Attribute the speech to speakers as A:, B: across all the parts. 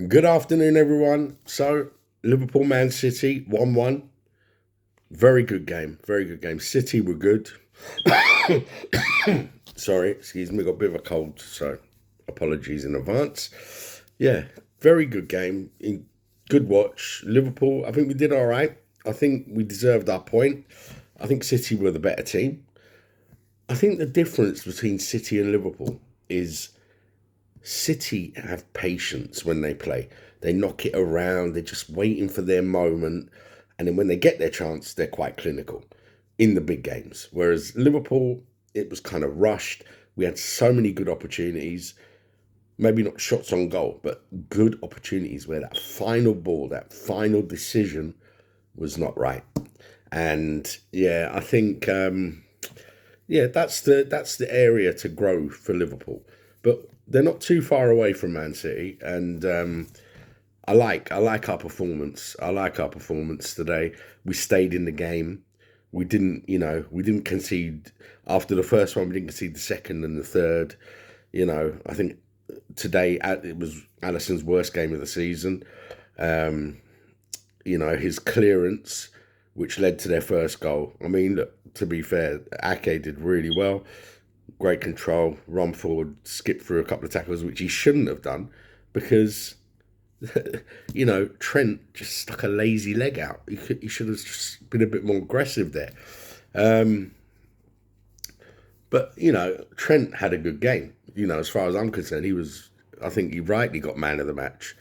A: Good afternoon, everyone. So, Liverpool Man City 1-1. Very good game. Very good game. City were good. Sorry, excuse me. Got a bit of a cold, so apologies in advance. Yeah, very good game. Good watch. Liverpool, I think we did all right. I think we deserved our point. I think City were the better team. I think the difference between City and Liverpool is City have patience when they play. They knock it around, they're just waiting for their moment. And then when they get their chance, they're quite clinical in the big games. Whereas Liverpool, it was kind of rushed. We had so many good opportunities, maybe not shots on goal, but good opportunities where that final ball, that final decision was not right. And yeah, I think that's the area to grow for Liverpool. But they're not too far away from Man City, and I like our performance. I like our performance today. We stayed in the game. We didn't concede after the first one. We didn't concede the second and the third. I think today it was Alisson's worst game of the season. His clearance, which led to their first goal. I mean, look, to be fair, Ake did really well. Great control, run forward, skip through a couple of tackles, which he shouldn't have done because, Trent just stuck a lazy leg out. He should have just been a bit more aggressive there. But, Trent had a good game. As far as I'm concerned, I think he rightly got man of the match.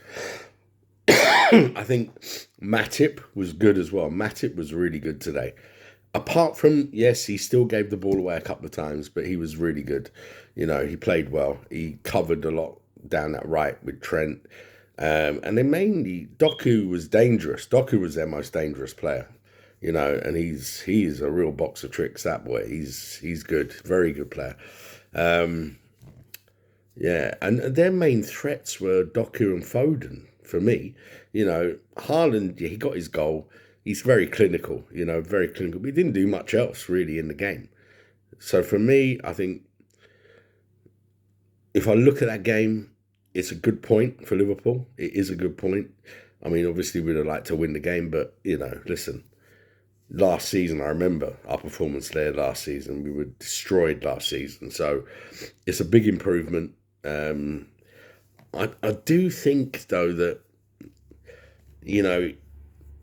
A: I think Matip was good as well. Matip was really good today. Apart from, yes, he still gave the ball away a couple of times, but he was really good. He played well. He covered a lot down that right with Trent. And then mainly, Doku was dangerous. Doku was their most dangerous player. And he's a real box of tricks, that boy. He's good. Very good player. Yeah, and their main threats were Doku and Foden for me. Haaland, he got his goal. He's very clinical, very clinical. But he didn't do much else really in the game. So for me, I think if I look at that game, it's a good point for Liverpool. It is a good point. I mean, obviously we'd have liked to win the game, but listen, last season I remember our performance there last season. We were destroyed last season, so it's a big improvement. I do think though that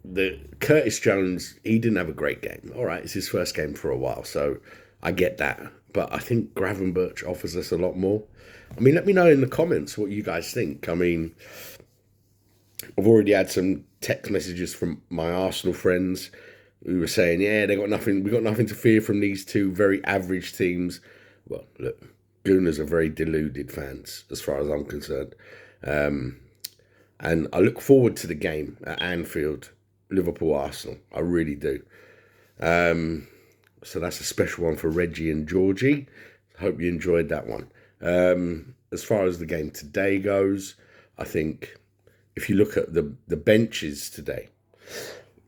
A: the Curtis Jones, he didn't have a great game. All right, it's his first game for a while, so I get that. But I think Gravenberch offers us a lot more. I mean, let me know in the comments what you guys think. I mean, I've already had some text messages from my Arsenal friends who were saying, yeah, we got nothing to fear from these two very average teams. Well, look, Gooners are very deluded fans as far as I'm concerned. And I look forward to the game at Anfield, Liverpool-Arsenal. I really do. So that's a special one for Reggie and Georgie. Hope you enjoyed that one. As far as the game today goes, I think if you look at the benches today,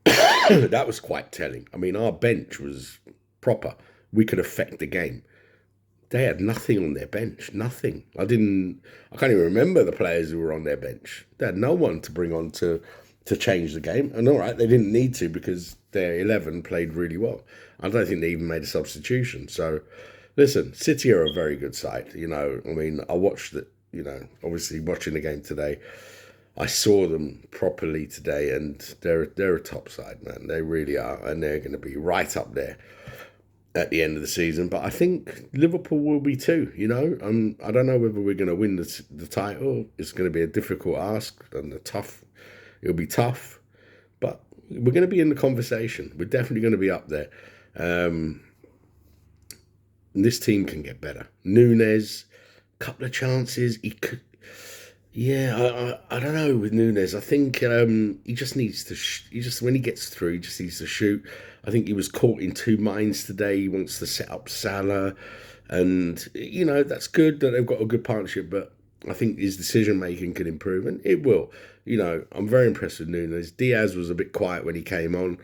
A: that was quite telling. I mean, our bench was proper. We could affect the game. They had nothing on their bench. Nothing. I can't even remember the players who were on their bench. They had no one to bring on to change the game. And all right, they didn't need to because their 11 played really well. I don't think they even made a substitution. So, listen, City are a very good side. I mean, I watched it, obviously watching the game today. I saw them properly today, and they're a top side, man. They really are, and they're going to be right up there at the end of the season. But I think Liverpool will be too. I don't know whether we're going to win the title. It's going to be a difficult ask and it'll be tough, but we're going to be in the conversation. We're definitely going to be up there. This team can get better. Nunes, couple of chances. He could. Yeah, I don't know with Nunes. I think he just needs to. When he gets through, he just needs to shoot. I think he was caught in two minds today. He wants to set up Salah, and that's good that they've got a good partnership. But I think his decision making can improve, and it will. I'm very impressed with Nunes. Diaz was a bit quiet when he came on,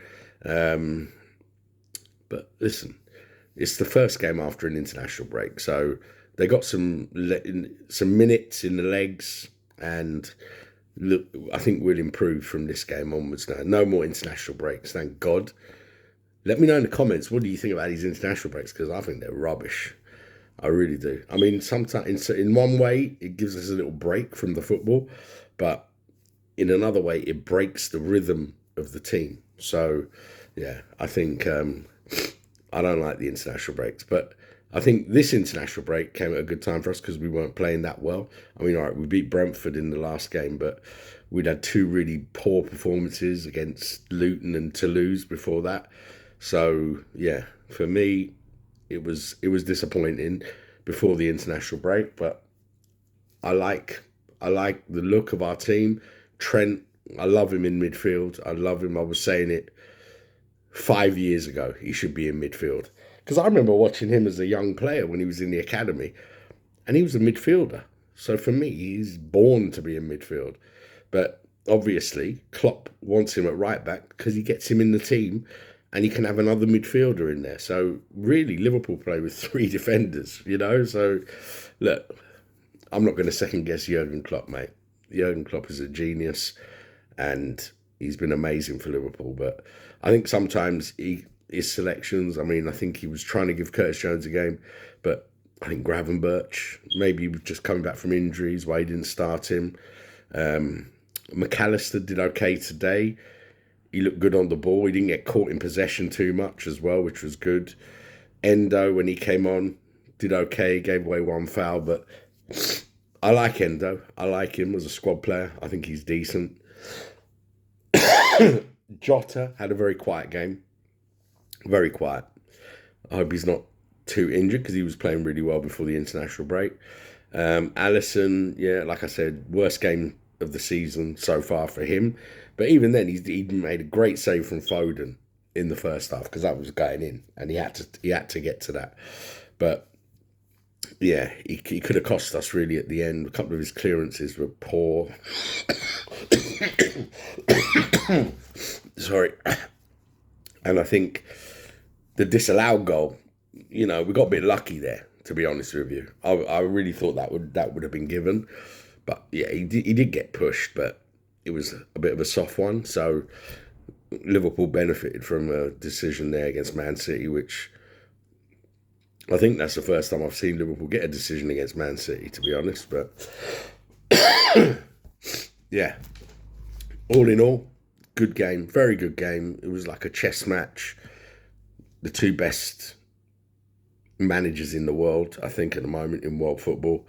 A: but listen, it's the first game after an international break, so they got some minutes in the legs, and look, I think we'll improve from this game onwards now. No more international breaks, thank God. Let me know in the comments, what do you think about these international breaks? Because I think they're rubbish. I really do. I mean, sometimes in one way, it gives us a little break from the football, but in another way, it breaks the rhythm of the team. So, yeah, I think I don't like the international breaks, but I think this international break came at a good time for us because we weren't playing that well. I mean, all right, we beat Brentford in the last game, but we'd had two really poor performances against Luton and Toulouse before that. So, yeah, for me, it was disappointing before the international break, but I like the look of our team. Trent, I love him in midfield. I love him. I was saying it 5 years ago. He should be in midfield because I remember watching him as a young player when he was in the academy, and he was a midfielder. So for me, he's born to be in midfield. But obviously, Klopp wants him at right back because he gets him in the team and he can have another midfielder in there. So really, Liverpool play with three defenders, you know? So look, I'm not going to second guess Jurgen Klopp, mate. Jurgen Klopp is a genius and he's been amazing for Liverpool. But I think sometimes his selections, I mean, I think he was trying to give Curtis Jones a game, but I think Gravenberch, maybe he was just coming back from injuries, why he didn't start him. McAllister did okay today. He looked good on the ball. He didn't get caught in possession too much as well, which was good. Endo, when he came on, did okay, gave away one foul, but I like Endo. I like him as a squad player. I think he's decent. Jota had a very quiet game. Very quiet. I hope he's not too injured because he was playing really well before the international break. Allison, yeah, like I said, worst game of the season so far for him. But even then, he made a great save from Foden in the first half because that was going in, and he had to get to that. But yeah, he could have cost us really at the end. A couple of his clearances were poor. Sorry, and I think the disallowed goal, we got a bit lucky there, to be honest with you. I really thought that would have been given. But yeah, he did get pushed, but it was a bit of a soft one. So Liverpool benefited from a decision there against Man City, which I think that's the first time I've seen Liverpool get a decision against Man City, to be honest. But yeah, all in all, good game, very good game. It was like a chess match. The two best managers in the world, I think, at the moment in world football.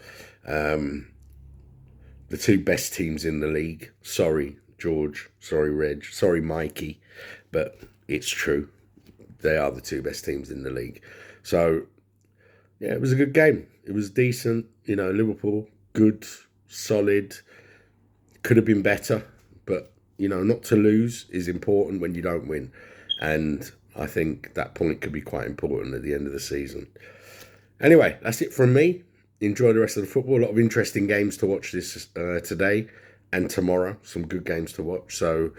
A: The two best teams in the league. Sorry, George. Sorry, Reg. Sorry, Mikey. But it's true. They are the two best teams in the league. So, yeah, it was a good game. It was decent. Liverpool, good, solid. Could have been better. But, not to lose is important when you don't win. And I think that point could be quite important at the end of the season. Anyway, that's it from me. Enjoy the rest of the football. A lot of interesting games to watch this today and tomorrow. Some good games to watch. So,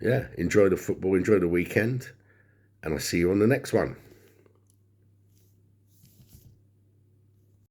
A: yeah, enjoy the football. Enjoy the weekend. And I'll see you on the next one.